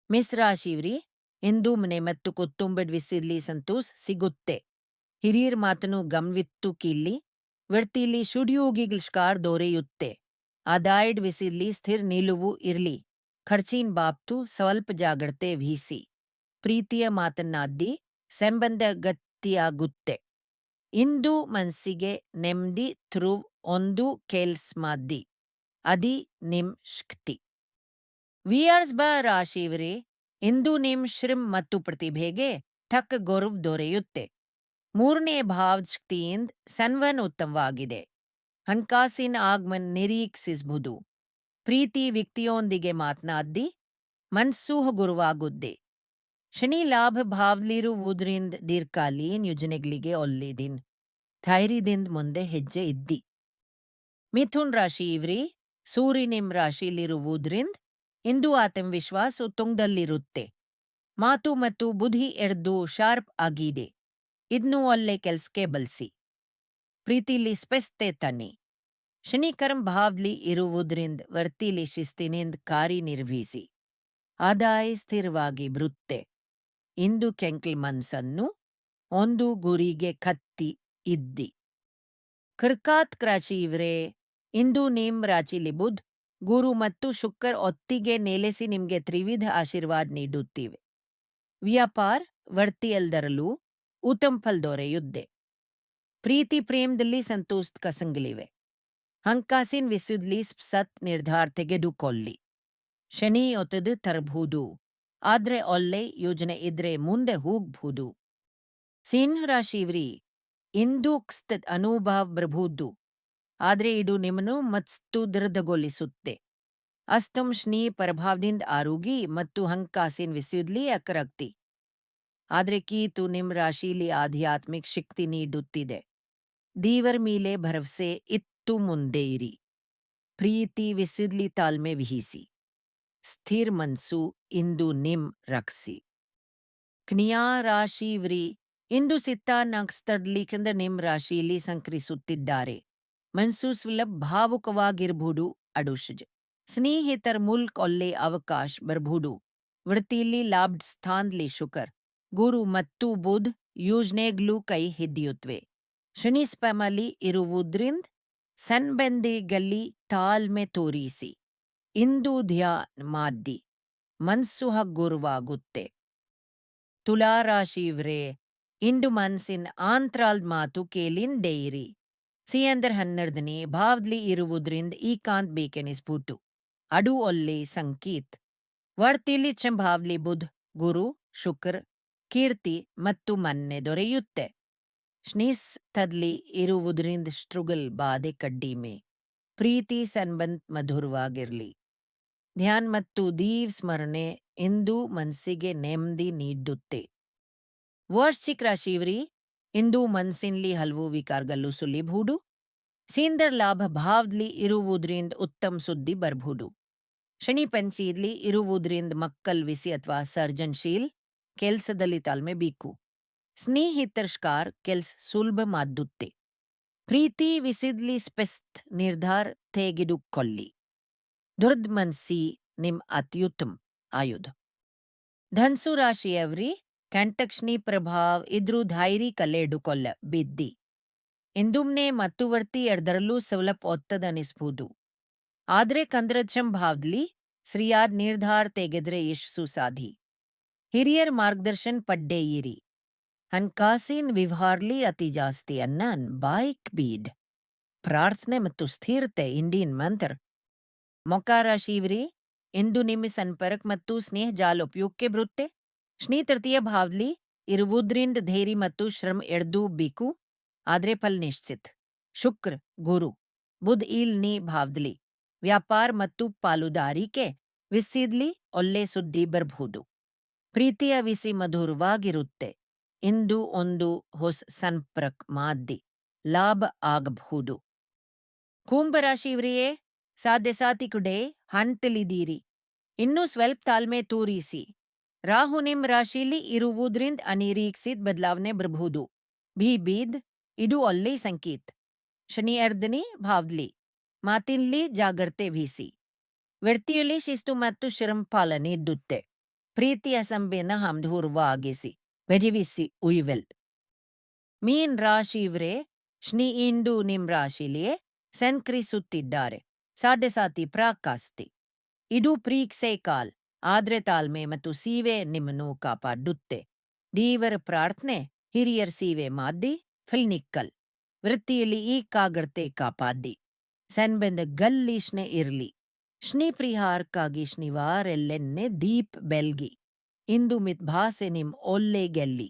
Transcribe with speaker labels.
Speaker 1: Miss ರಾಶಿವ್ರಿ ಇಂದು ಮನೆ ಮತ್ತು ಕುಟುಂಬದ ವಿಸಿರ್ಲಿ ಸಂತೋಷ ಸಿಗುತ್ತೆ. ಹಿರಿಯರ ಮಾತನ್ನು ಗಮನಿಟ್ಟು ಕೀಳಿ ವ್ಯಕ್ತಿಲಿ ಸುಡಿಯೋಗಿಗಳ್ ದೊರೆಯುತ್ತೆ. ಆದಾಯದ ವಿಸಿರ್ಲಿ ಸ್ಥಿರ ನಿಲುವು ಇರ್ಲಿ. ಖರ್ಚಿನ ಬಾಬ್ತು ಸ್ವಲ್ಪ ಜಾಗ್ರತೆ ವಹಿಸಿ. ಪ್ರೀತಿಯ ಮಾತನ್ನಾಡಿ ಸಂಬಂಧ ಗಟ್ಟಿಯಾಗುತ್ತೆ. ಇಂದು ಮನಸ್ಸಿಗೆ ನೆಮ್ಮದಿ ತರುವ ಒಂದು ಕೆಲ್ಸ ಮಾಡಿ. ಅದಿ ನಿಮ್ ಶಕ್ತಿ. ವಿಯರ್ಸ್ ಬ ರಾಶಿಯವರೇ, ಇಂದು ನಿಮ್ಮ ಶ್ರಮ ಮತ್ತು ಪ್ರತಿಭೆಗೆ ತಕ್ಕ ಗೌರವ ದೊರೆಯುತ್ತೆ. ಮೂರನೇ ಭಾವದ ಶಕ್ತಿಯಿಂದ ಸಂವಹನ ಉತ್ತಮವಾಗಿದೆ. ಹಣಕಾಸಿನ ಆಗಮನ ನಿರೀಕ್ಷಿಸಬಹುದು. ಪ್ರೀತಿ ವ್ಯಕ್ತಿಯೊಂದಿಗೆ ಮಾತನಾಡಿ ಮನಸ್ಸು ಹಗುರವಾಗುತ್ತೆ. ಶನಿ ಲಾಭ ಭಾವದಲ್ಲಿರುವುದರಿಂದ ದೀರ್ಘಕಾಲೀನ ಯೋಜನೆಗಳಿಗೆ ಒಳ್ಳೆದಿನ. ಧೈರ್ಯದಿಂದ ಮುಂದೆ ಹೆಜ್ಜೆ ಇದ್ದಿ. ಮಿಥುನ್ ರಾಶಿ ಇವ್ರಿ ಸೂರ್ಯ ನಿಮ್ಮ ರಾಶಿಯಲ್ಲಿರುವುದರಿಂದ ಇಂದು ಆತ್ಮವಿಶ್ವಾಸ ತುಂಗದಲ್ಲಿರುತ್ತೆ. ಮಾತು ಮತ್ತು ಬುದ್ಧಿ ಎರಡೂ ಶಾರ್ಪ್ ಆಗಿದೆ. ಇದನ್ನು ಒಳ್ಳೆ ಕೆಲಸಕ್ಕೆ ಬಳಸಿ. ಪ್ರೀತಿಲಿ ಸ್ಪಷ್ಟತೆ ತನ್ನಿ. ಶನಿ ಕರ್ಮ ಭಾವದಲ್ಲಿ ಇರುವುದರಿಂದ ವರ್ತಿಲಿ ಶಿಸ್ತಿನಿಂದ ಕಾರ್ಯನಿರ್ವಹಿಸಿ. ಆದಾಯ ಸ್ಥಿರವಾಗಿ ಬರುತ್ತೆ. ಇಂದು ಕೆಂಕಲ್ ಮನಸ್ಸನ್ನು ಒಂದು ಗುರಿಗೆ ಕತ್ತಿ ಇದ್ದಿ. ಕರ್ಕಾಟಕ ರಾಶಿ ಇವರೇ, ಇಂದು ನಿಮ್ಮ ರಾಶಿಲಿ ಬುಧ, ಗುರು ಮತ್ತು ಶುಕ್ರ ಒತ್ತಿಗೆ ನೆಲೆಸಿ ನಿಮಗೆ ತ್ರಿವಿಧ ಆಶೀರ್ವಾದ ನೀಡುತ್ತಿವೆ. ವ್ಯಾಪಾರ ವೃತ್ತಿಯಲ್ಲದರಲ್ಲೂ ಉತ್ತಮ ಫಲ ದೊರೆಯುತ್ತೆ. ಪ್ರೀತಿ ಪ್ರೇಮದಲ್ಲಿ ಸಂತೋಷ ಕಸಂಗಲಿವೆ. ಹಣಕಾಸಿನ ವಿಷಯದಲ್ಲಿ ಸತ್ ನಿರ್ಧಾರ ತೆಗೆದುಕೊಳ್ಳಿ. ಶನಿ ಒತ್ತಡ ತರಬಹುದು, ಆದ್ರೆ ಒಳ್ಳೆ ಯೋಜನೆ ಇದ್ರೆ ಮುಂದೆ ಹೋಗಬಹುದು. ಸಿಂಹ ರಾಶಿಯವರಿ ಇಂದು ಅನುಭವ ಬರಬಹುದು, ಆದ್ರೆ ಇದು ನಿಮ್ಮನ್ನು ಮತ್ತಷ್ಟು ದೃಢಗೊಳಿಸುತ್ತೆ. ಅಷ್ಟಮ ಶನಿ ಪ್ರಭಾವದಿಂದ ಆರೋಗ್ಯ ಮತ್ತು ಹಣಕಾಸಿನ ವಿಷಯದಲ್ಲಿ ಎಕರಾಗ್ತಿ. ಆದ್ರೆ ಕೀತು ನಿಮ್ಮ ರಾಶಿಲಿ ಆಧ್ಯಾತ್ಮಿಕ ಶಕ್ತಿ ನೀಡುತ್ತಿದೆ. ದೇವರ ಮೇಲೆ ಭರವಸೆ ಇತ್ತು ಮುಂದೆ ಇರಿ. ಪ್ರೀತಿ ವಿಷಯದಲ್ಲಿ ತಾಳ್ಮೆ ವಹಿಸಿ. ಸ್ಥಿರ ಮನಸ್ಸು ಇಂದು ನಿಮ್ ರಕ್ಷಿ. ಕನ್ಯಾ ರಾಶಿಯವರಿ ಇಂದು ಸಿತ್ತ ನಕ್ಷತ್ರದಲ್ಲಿ ಚಂದ್ರ ನಿಮ್ಮ ರಾಶಿಯಲ್ಲಿ ಸಂಕ್ರಮಿಸುತ್ತಿದ್ದಾರೆ. ಮನಸ್ಸು ಸ್ವಲ್ಪ ಭಾವುಕವಾಗಿರಬಹುದು. ಅಡುಷಜ ಸ್ನೇಹಿತರ ಮೂಲಕ ಒಳ್ಳೆ ಅವಕಾಶ ಬರಬಹುದು. ವೃತ್ತಿಯಲ್ಲಿ ಲಾಭ ಸ್ಥಾನದಲ್ಲಿ ಶುಕ್ರ, ಗುರು ಮತ್ತು ಬುಧ ಯೋಜನೆಗಳು ಕೈ ಹಿಡಿಯುತ್ತವೆ. ಶನಿ ಸ್ಪಮಲ್ಲಿ ಇರುವುದರಿಂದ ಸಂಬಂಧಿಗಳಲ್ಲಿ ತಾಳ್ಮೆ ತೋರಿಸಿ. ಇಂದು ಧ್ಯಾನ ಮಾಡಿ ಮನಸ್ಸು ಹಗುರವಾಗುತ್ತೆ. ತುಲಾ ರಾಶಿಯವರೇ, ಇಂದು ಮನಸ್ಸಿನ ಆಂತರಾಳದ ಮಾತು ಕೇಳಿಂಡೇಯಿರಿ. ಸಿಯಂದರ್ 12ನೇ ಭಾವದಲ್ಲಿ ಇರುವುದರಿಂದ ಏಕಾಂತ ಬೇಕೆನಿಸ್ಬಿಟ್ಟು. ಅದು ಒಳ್ಳೆ ಸಂಕೇತ. ವರ್ತಲ್ಲಿ ಭಾವದಲ್ಲಿ ಬುಧ, ಗುರು, ಶುಕ್ರ, ಕೀರ್ತಿ ಮತ್ತು ಮನ್ನೆ ದೊರೆಯುತ್ತೆ. ಸ್ನೇಹದಲ್ಲಿ ಇರುವುದರಿಂದ ಸ್ಟ್ರಗಲ್ ಬಾಧೆ ಕಡಿಮೆ. ಪ್ರೀತಿ ಸಂಬಂಧ ಮಧುರವಾಗಿರಲಿ. ಧ್ಯಾನ ಮತ್ತು ದೀವ್ ಸ್ಮರಣೆ ಇಂದು ಮನಸ್ಸಿಗೆ ನೆಮ್ಮದಿ ನೀಡುತ್ತೆ. ವೃಶ್ಚಿಕ ರಾಶಿಯವರಿ ಇಂದು ಮನಸ್ಸಿನಲ್ಲಿ ಹಲವು ವಿಕಾರಗಳು ಸುಲಿಬಹುದು. ಸೇಂದರ್ ಲಾಭ ಭಾವದಲ್ಲಿ ಇರುವುದರಿಂದ ಉತ್ತಮ ಸುದ್ದಿ ಬರಬಹುದು. ಶನಿ ಪಂಚೆಯಲ್ಲಿ ಇರುವುದರಿಂದ ಮಕ್ಕಳ ವಿಸಿ ಅಥವಾ ಸರ್ಜನಶೀಲ್ ಕೆಲಸದಲ್ಲಿ ತಾಳ್ಮೆ ಬೇಕು. ಸ್ನೇಹಿತರ ಸ್ಕಾರ ಕೆಲಸ ಸುಲಭ ಮಾಡುತ್ತೆ. ಪ್ರೀತಿ ವಿಷಯದಲ್ಲಿ ಸ್ಪಷ್ಟ ನಿರ್ಧಾರ ತೆಗೆದುಕೊಳ್ಳಿ. ದೃಢ ಮನಸ್ಸಿ ನಿಮ್ ಅತ್ಯುತ್ತಮ ಆಯುಧ. ಧನ್ಸು ರಾಶಿಯವರಿ ಕಂಟಕ್ಷಣಿ ಪ್ರಭಾವ ಇದ್ರೂ ಧೈರ್ಯ ಕಳೆದುಕೊಳ್ಳ ಬಿದ್ದಿ. ಇಂದುಮ್ನೆ ಮತ್ತು ವರ್ತಿ ಎರಡರಲ್ಲೂ ಸ್ವಲ್ಪ ಒತ್ತಡ ಅನಿಸ್ಬೋದು. ಆದ್ರೆ ಕಂದ್ರಜಂ ಭಾವದಲ್ಲಿ ಸರಿಯಾದ ನಿರ್ಧಾರ ತೆಗೆದ್ರೆ ಯಶಸ್ಸು ಸಾಧಿ. ಹಿರಿಯರ ಮಾರ್ಗದರ್ಶನ ಪಡ್ಡೆಯಿರಿ. ಹಣಕಾಸಿನ ವ್ಯವಹಾರಲಿ ಅತಿ ಜಾಸ್ತಿ ಅನ್ನನ್ ಬಾಯ್ಕ್ ಬೀಡ್. ಪ್ರಾರ್ಥನೆ ಮತ್ತು ಸ್ಥಿರತೆ ಇಂಡಿಯನ್ ಮಂತ್ರ. ಮೊಕ ರಾಶಿಯವರಿ ಇಂದು ನಿಮ್ಮ ಸಂಪರ್ಕ ಮತ್ತು ಸ್ನೇಹ ಜಾಲ ಉಪಯೋಗಕ್ಕೆ ಬರುತ್ತೆ. ಶನಿ ತೃತೀಯ ಭಾವದಲ್ಲಿ ಇರುವುದರಿಂದ ಧೈರ್ಯ ಮತ್ತು ಶ್ರಮ ಎರಡೂ ಬೇಕು, ಆದ್ರೆ ಫಲ ನಿಶ್ಚಿತ. ಶುಕ್ರ, ಗುರು, ಬುಧ ಇಲ್ನಿ ಭಾವದಲ್ಲಿ ವ್ಯಾಪಾರ ಮತ್ತು ಪಾಲುದಾರಿಕೆ ವಿಷಯದಲ್ಲಿ ಒಳ್ಳೆ ಸುದ್ದಿ ಬರಬಹುದು. ಪ್ರೀತಿಯ ವಿಸಿ ಮಧುರವಾಗಿರುತ್ತೆ. ಇಂದು ಒಂದು ಹೊಸ ಸಂಪರ್ಕ ಮಾಡಿ ಲಾಭ ಆಗಬಹುದು. ಕುಂಭರಾಶಿಯವರಿಯೇ, ಸಾಧ್ಯ ಕುಡೆ ಹಂತಲಿದ್ದೀರಿ. ಇನ್ನೂ ಸ್ವಲ್ಪ ತಾಳ್ಮೆ ತೋರಿಸಿ. ರಾಹು ನಿಮ್ಮ ರಾಶಿಯಲ್ಲಿ ಇರುವುದರಿಂದ ಅನಿರೀಕ್ಷಿತ ಬದಲಾವಣೆ ಬರಬಹುದು. ಭೀಬೀದ್ ಇದು ಒಳ್ಳೆ ಸಂಕೇತ. ಶನಿ 2ನೇ ಭಾವದಲ್ಲಿ ಮಾತಿನಲ್ಲಿ ಜಾಗ್ರತೆ ವಹಿಸಿ. ವ್ಯಕ್ತಿಯಲ್ಲಿ ಶಿಸ್ತು ಮತ್ತು ಶ್ರಮ ಪಾಲನೆ ಇದ್ದುತ್ತೆ. ಪ್ರೀತಿಯ ಸಂಬೆನ ಹಮ್ದೂರ್ವಾಗಿಸಿ ವೆಜಿವಿಸಿ ಉಯ್ವೆಲ್ ಮೀನ್ ರಾಶಿವ್ರೆ ಶ್ನಿ ಇಂದು ನಿಮ್ ರಾಶಿಲಿಯೇ ಸಂಕ್ರಿಸುತ್ತಿದ್ದಾರೆ ಸಾಡೆ ಸಾತಿ ಪ್ರಾಕಾಸ್ತಿ ಇದು ಪ್ರೀಕ್ಸೆ ಕಾಲ್ ಆದ್ರೆ ತಾಳ್ಮೆ ಮತ್ತು ಸೀವೆ ನಿಮ್ಮನ್ನು ಕಾಪಾಡುತ್ತೆ ದೇವರ ಪ್ರಾರ್ಥನೆ ಹಿರಿಯರ್ ಸೀವೆ ಮಾದ್ದಿ ಫಿಲ್ನಿಕ್ಕಲ್ ವೃತ್ತಿಯಲ್ಲಿ ಈ ಕಾಗ್ರತೆ ಕಾಪಾದ್ದಿ ಸನ್ಬೆಂದ ಗಲ್ಲೀಶ್ನೆ ಇರ್ಲಿ ಶ್ನಿ ಪ್ರಿಹಾರ್ಕಾಗಿ ಶನಿವಾರೆಲ್ಲೆನ್ನೆ ದೀಪ್ ಬೆಲ್ಗಿ ಇಂದು ಮಿತ್ ಭಾಸೆ ನಿಮ್ ಒಲ್ಲೆ ಗೆಲ್ಲಿ